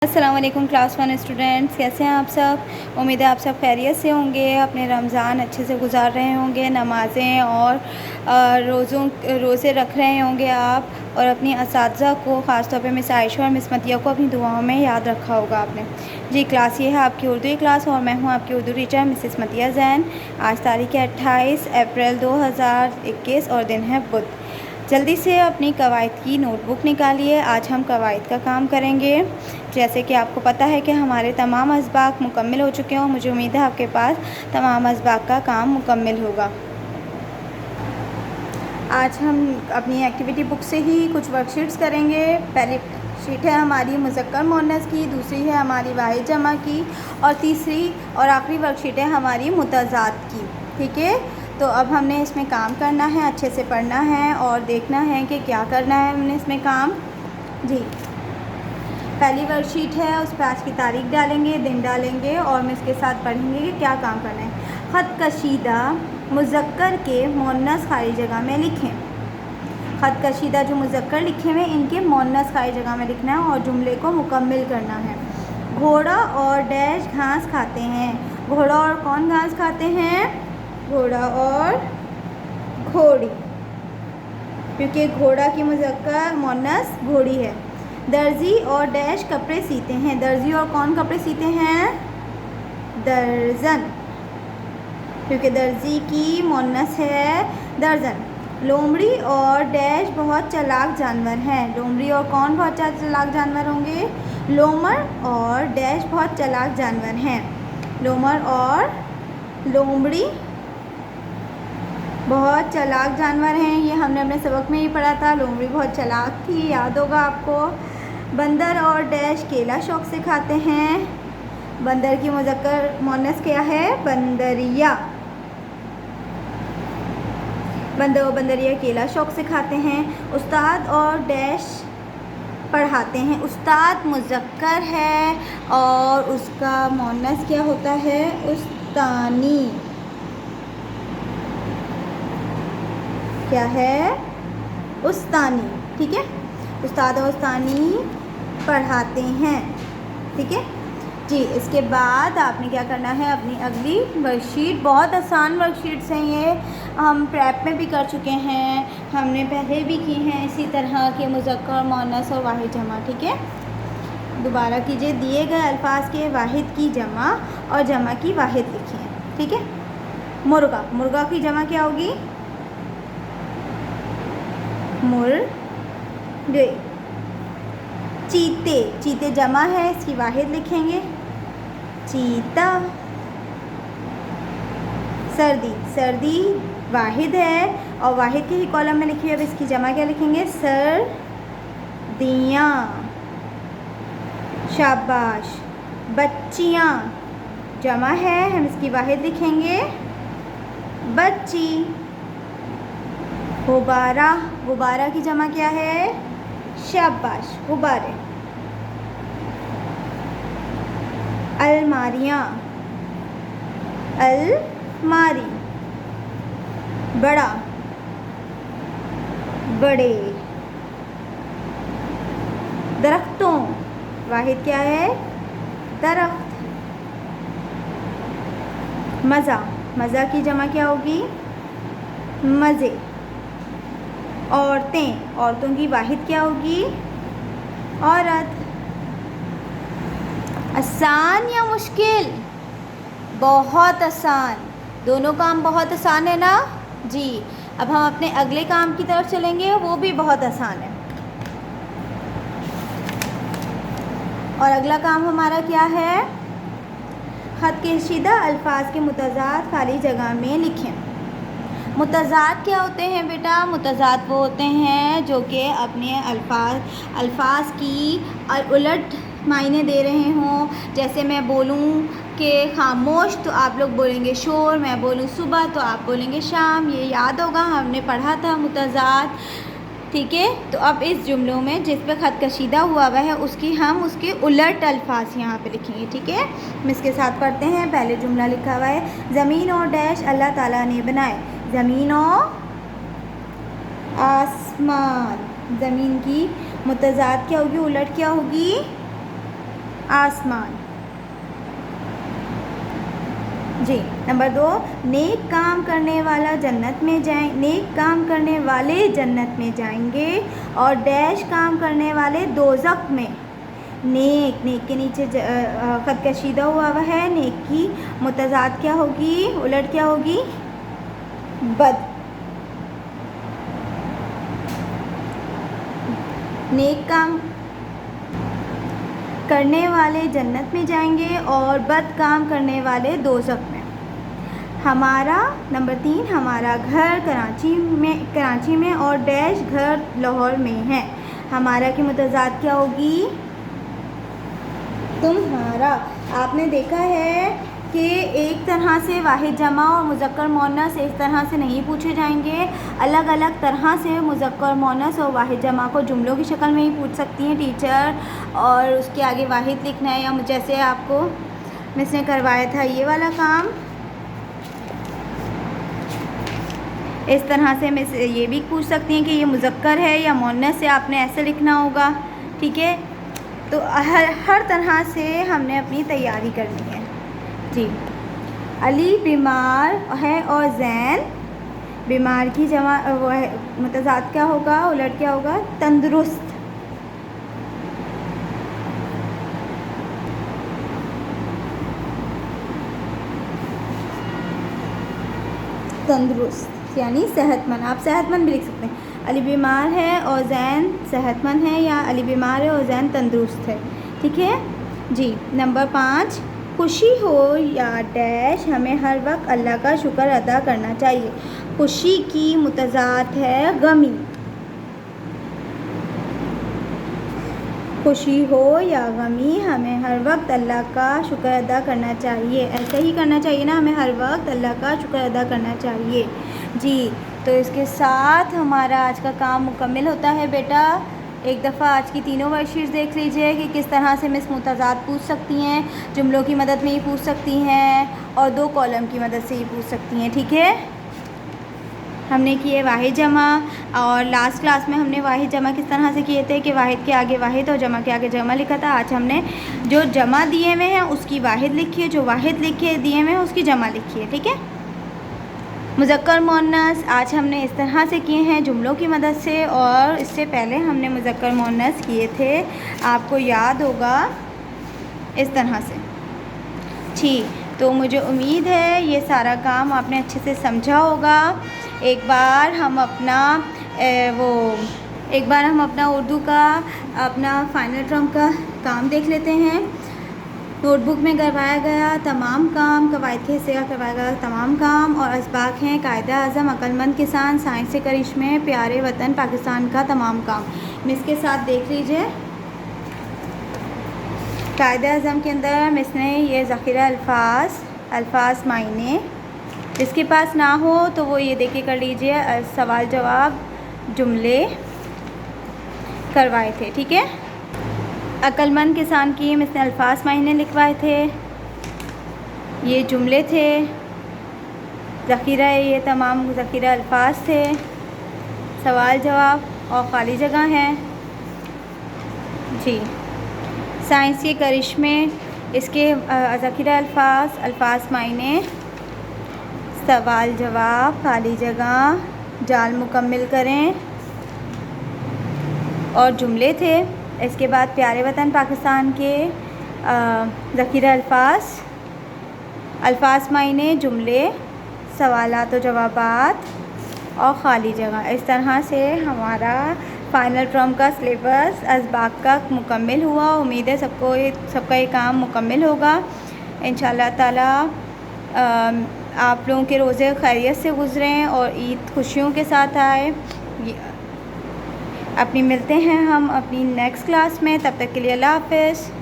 अस्सलाम वालेकुम class 1 students, कैसे हैं आप सब। उम्मीद है आप सब खैरियत से होंगे, अपने रमज़ान अच्छे से गुजार रहे होंगे, नमाज़ें और रोज़े रख रहे होंगे आप, और अपनी असातिज़ा को ख़ास तौर पे मिस आयशा और मिस मतिया को अपनी दुआओं में याद रखा होगा आपने। जी, क्लास ये है आपकी उर्दू की क्लास और मैं हूँ आपकी उर्दू टीचर मिसेस मतिया ज़ैन। आज तारीख़ है 28 अप्रैल 2021 और दिन है बुध। जल्दी से अपनी कवायद की नोटबुक निकालिए। आज हम कवायद का काम करेंगे। जैसे कि आपको पता है कि हमारे तमाम असबाक मुकम्मल हो चुके हैं और मुझे उम्मीद है आपके पास तमाम असबाक का काम मुकम्मल होगा। आज हम अपनी एक्टिविटी बुक से ही कुछ वर्कशीट्स करेंगे। पहली शीट है हमारी मुज़क्कर मुअन्नस की, दूसरी है हमारी वाहिद जमा की और तीसरी और आखिरी वर्कशीट है हमारी मुतज़ाद की। ठीक है, तो अब हमने इसमें काम करना है, अच्छे से पढ़ना है और देखना है कि क्या करना है हमने इसमें काम। जी, पहली वर्कशीट है, उस पर आज की तारीख डालेंगे, दिन डालेंगे और हम इसके साथ पढ़ेंगे कि क्या काम करना है। ख़त कशीदा मुज़क्कर के मुअन्नस खाली जगह में लिखें। ख़त कशीदा जो मुज़क्कर लिखे हुए इनके मुअन्नस खाली जगह में लिखना है और जुमले को मुकम्मल करना है। घोड़ा और डैश घास खाते हैं। घोड़ा और कौन घास खाते हैं? घोड़ा और घोड़ी, क्योंकि घोड़ा की मुज़क्कर मुअन्नस घोड़ी है। दर्जी और डैश कपड़े सीते हैं। दर्जी और कौन कपड़े सीते हैं? दर्जन, क्योंकि दर्जी की मुअन्नस है दर्जन। लोमड़ी और डैश बहुत चालाक जानवर हैं। लोमड़ी और कौन बहुत चालाक जानवर होंगे? लोमड़ और डैश बहुत चालाक जानवर हैं। लोमड़ और लोमड़ी बहुत चालाक जानवर हैं। ये हमने अपने सबक में ही पढ़ा था। लोमड़ी बहुत चालाक थी, याद होगा आपको। बंदर और डैश केला शौक से खाते हैं। बंदर की मुज़क्कर मुअन्नस क्या है? बंदरिया। बंदर और बंदरिया केला शौक से खाते हैं। उस्ताद और डैश पढ़ाते हैं। उस्ताद मुज़क्कर है और उसका मुअन्नस क्या होता है? उस्तानी। क्या है? उस्तानी। ठीक है, उस्ताद और उस्तानी पढ़ाते हैं। ठीक है जी, इसके बाद आपने क्या करना है, अपनी अगली वर्कशीट, बहुत आसान वर्कशीट्स हैं ये, हम प्रेप में भी कर चुके हैं, हमने पहले भी की हैं इसी तरह के मुज़क्कर मुअन्नस और वाहिद जमा। ठीक है, दोबारा कीजिए। दिए गए अल्फाज के वाहिद की जमा और जमा की वाहिद लिखिए। ठीक है, मुर्गा, मुर्गा की जमा क्या होगी? मुर्गे। चीते, चीते जमा है, इसकी वाहिद लिखेंगे चीता। सर्दी, सर्दी वाहिद है और वाहिद के ही कॉलम में लिखिए। अब इसकी जमा क्या लिखेंगे? सर्दियाँ। शाबाश। बच्चियाँ जमा है, हम इसकी वाहिद लिखेंगे बच्ची। गुब्बारा, गुब्बारा की जमा क्या है? शाबाश, गुब्बारे। अलमारियाँ, अलमारी। बड़ा, बड़े। दरख्तों, वाहिद क्या है? दरख्त। मज़ा, मज़ा की जमा क्या होगी? मज़े। औरतें, औरतों की वाहिद क्या होगी? औरत। आसान या मुश्किल? बहुत आसान, दोनों काम बहुत आसान है ना जी। अब हम अपने अगले काम की तरफ चलेंगे, वो भी बहुत आसान है। और अगला काम हमारा क्या है? ख़त कशीदा अल्फाज के मुतज़ाद खाली जगह में लिखें। मुतज़ाद क्या होते हैं बेटा? मुतज़ाद वो होते हैं जो कि अपने अल्फाज की उलट मायने दे रहे हों। जैसे मैं बोलूँ कि खामोश तो आप लोग बोलेंगे शोर, मैं बोलूँ सुबह तो आप बोलेंगे शाम। ये याद होगा, हमने पढ़ा था मुतज़ाद। ठीक है, तो अब इस जुमलों में जिस पे ख़त कशीदा हुआ है हम उसके उलट अल्फाज यहाँ पे लिखेंगे। ठीक है, हम इसके साथ पढ़ते हैं। पहले जुमला लिखा हुआ है, ज़मीन और डैश अल्लाह ताला ने बनाए। ज़मीन और आसमान। ज़मीन की मुतज़ाद क्या होगी? उलट क्या होगी? आसमान। जी। नंबर 2, नेक काम करने वाला जन्नत में जाए, नेक काम करने वाले जन्नत में जाएंगे और डैश काम करने वाले दोज़ख में। नेक, नेक के नीचे ख़त कशीदा हुआ है। नेक की मुतज़ाद क्या होगी, उलट क्या होगी, बद। नेक काम करने वाले जन्नत में जाएंगे और बद काम करने वाले दोज़ख में। हमारा नंबर 3, हमारा घर कराची में और डैश घर लाहौर में है। हमारा की मुतज़ाद क्या होगी, तुम्हारा। आपने देखा है कि एक तरह से वाहिद जमा और मुज़क्कर मुअन्नस एक तरह से नहीं पूछे जाएंगे, अलग अलग तरह से मुज़क्कर मुअन्नस और वाहिद जमा को जुमलों की शक्ल में ही पूछ सकती हैं टीचर, और उसके आगे वाहिद लिखना है, या जैसे आपको मिस ने करवाया था ये वाला काम, इस तरह से मिस ये भी पूछ सकती हैं कि ये मुज़क्कर है या मुअन्नस है, आपने ऐसे लिखना होगा। ठीक है, तो हर तरह से हमने अपनी तैयारी करनी है। जी। अली बीमार है और ज़ैन, बीमार की जमा वो है, मुतज़ाद क्या होगा, उलट क्या होगा, तंदुरुस्त। तंदुरुस्त यानी सेहतमंद, आप सेहतमंद भी लिख सकते हैं। अली बीमार है और ज़ैन सेहतमंद है, या अली बीमार है और ज़ैन तंदुरुस्त है। ठीक है जी। नंबर 5, खुशी हो या डैश, हमें हर वक्त अल्लाह का शुक्र अदा करना चाहिए। खुशी की मुतज़ाद है गमी। खुशी हो या गमी, हमें हर वक्त अल्लाह का शुक्र अदा करना चाहिए। ऐसा ही करना चाहिए ना, हमें हर वक्त अल्लाह का शुक्र अदा करना चाहिए। जी। तो इसके साथ हमारा आज का काम मुकम्मल होता है बेटा। एक दफ़ा आज की तीनों वर्कशीट्स देख लीजिए कि किस तरह से मिस मुतज़ाद पूछ सकती हैं, जुमलों की मदद में ही पूछ सकती हैं और 2 कॉलम की मदद से ही पूछ सकती हैं। ठीक है, हमने किए वाहिद जमा, और लास्ट क्लास में हमने वाहिद जमा किस तरह से किए थे कि वाहिद के आगे वाहिद और जमा के आगे जमा लिखा था। आज हमने जो जमा दिए हुए हैं उसकी वाहिद लिखी है, जो वाहिद लिखे दिए हुए हैं उसकी जमा लिखी है। ठीक है, मुज़क्कर मुअन्नस आज हमने इस तरह से किए हैं जुमलों की मदद से, और इससे पहले हमने मुज़क्कर मुअन्नस किए थे, आपको याद होगा, इस तरह से। ठीक, तो मुझे उम्मीद है ये सारा काम आपने अच्छे से समझा होगा। एक बार हम अपना उर्दू का अपना फाइनल टर्म का काम देख लेते हैं। नोटबुक में करवाया गया तमाम काम, कवायद के हिस्से का करवाया गया तमाम काम, और असबाक हैं कायदे आज़म, अक्लमंद किसान, साइंस से करिश्मे, प्यारे वतन पाकिस्तान का तमाम काम। मिस के साथ देख लीजिए। कायदे आज़म के अंदर मिस ने ये ज़ख़ीरा अल्फाज मायने, जिसके पास ना हो तो वो ये देख के कर लीजिए, सवाल जवाब जुमले करवाए थे। ठीक है, अक्लमंद किसान की मिस ने अल्फाज मायने लिखवाए थे, ये जुमले थे, ज़ख़ीरा ये तमाम ज़ख़ीरा अल्फाज थे, सवाल जवाब और खाली जगह हैं। जी। साइंस के करिश्मे, इसके ज़ख़ीरा अल्फाज मायने, सवाल जवाब, खाली जगह, जाल मुकम्मल करें और जुमले थे। इसके बाद प्यारे वतन पाकिस्तान के ज़ख़ीरा अल्फाज मायने, जुमले, सवालात और जवाबात और ख़ाली जगह। इस तरह से हमारा फ़ाइनल टर्म का सिलेबस असबाक का मुकम्मल हुआ। उम्मीद है सबका ये काम मुकम्मल होगा इंशाअल्लाह ताला। आप लोगों के रोज़े खैरियत से गुज़रें और ईद खुशियों के साथ आए। मिलते हैं हम अपनी नेक्स्ट क्लास में, तब तक के लिए अल्लाह हाफ़िज़।